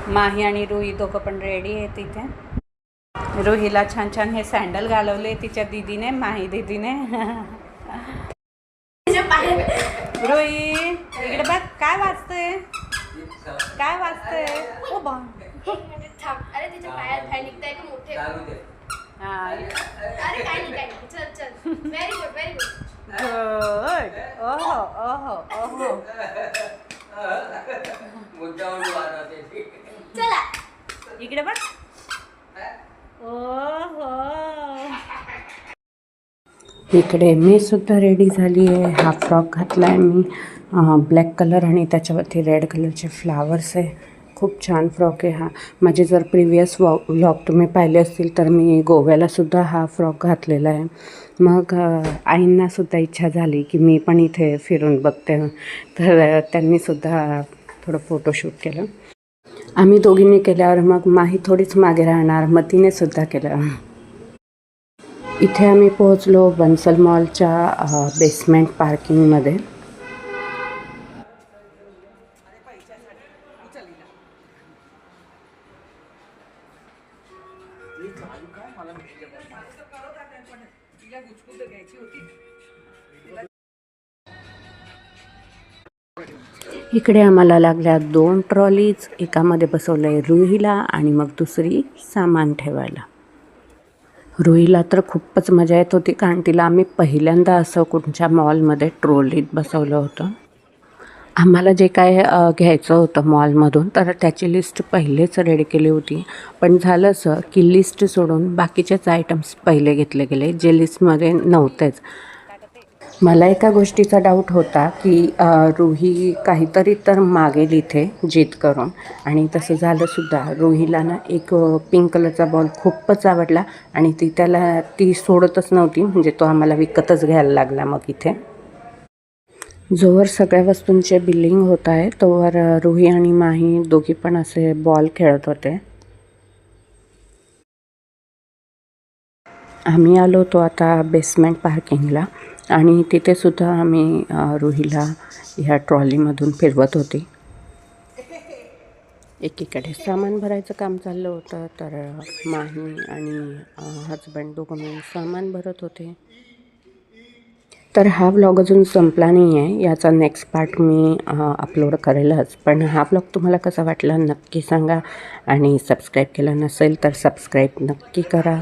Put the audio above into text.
माही आणि रुही दोघं पण रेडी आहेत इथे। रुहीला छान छान हे सँडल घालवले तिच्या दीदीने, माही दीदीने। रुही इकडे बघ, काय वाजतंय, काय वाजतंय? ओ बा, अरे तिच्या पायात बाहेर निघताय का मोठे? हा अरे काय नाही, चल चल, very good very good. Good. ओहो ओहो ओहो, चला इकडे बघ। ओहो, इकडे मी सुद्धा रेडी झाली आहे। हा फ्रॉक घातला आहे मी, ब्लॅक कलर आणि त्याच्यावरती रेड कलरचे फ्लावर्स आहे। खूप छान फ्रॉक आहे हा। माझे जर प्रिव्हियस व्लॉग तुम्ही पाहिले असतील तर मी गोव्यालासुद्धा हा फ्रॉक घातलेला आहे। मग आईंनासुद्धा इच्छा झाली की मी पण इथे फिरून बघते, तर त्यांनीसुद्धा थोडं फोटोशूट केलं। आम्ही दोघींनी केल्यावर मग माही थोडीच मागे राहणार, मग तिनेसुद्धा केलं। इथे आम्ही पोहोचलो बन्सल मॉलच्या बेसमेंट पार्किंगमध्ये। इकडे आम्हाला लागल्या 2 ट्रॉलीज, एकामध्ये बसवलं आहे रुहीला आणि मग दुसरी सामान ठेवायला। रुहीला तर खूपच मजा येत होती, कारण तिला आम्ही पहिल्यांदा असं कुठच्या मॉलमध्ये ट्रॉलीत बसवलं होतं। आम्हाला जे काय घ्यायचं होतं मॉलमधून, तर त्याची लिस्ट पहिलेच रेडी केली होती। पण झालं असं की लिस्ट सोडून बाकीचेच आयटम्स पहिले घेतले गेले, जे लिस्टमध्ये नव्हतेच। मला एका गोष्टीचा डाऊट होता की रुही काहीतरी तर मागेल इथे जिद करून, आणि तसं झालंसुद्धा। रुहीला ना एक पिंक कलरचा बॉल खूपच आवडला आणि ती सोडतच नव्हती, म्हणजे तो आम्हाला विकतच घ्यायला लागला। मग इथे जोवर सगळ्या वस्तूंचे बिलिंग होत आहे तोवर रुही आणि माही दोघी पण असे बॉल खेळत होते। आम्ही आलो होतो आता बेसमेंट पार्किंगला, आणि तिथेसुद्धा आम्ही रुहीला ह्या ट्रॉलीमधून फिरवत होती। एकीकडे सामान भरायचं काम चाललं होतं, तर माही आणि हजबंड दोघं मिळून सामान भरत होते। तर हा व्लॉग अजून संपला नाही आहे, याचा नेक्स्ट पार्ट मी अपलोड करेलच। पण हा व्लॉग तुम्हाला कसा वाटला नक्की सांगा, आणि सबस्क्राईब केलं नसेल तर सबस्क्राईब नक्की करा।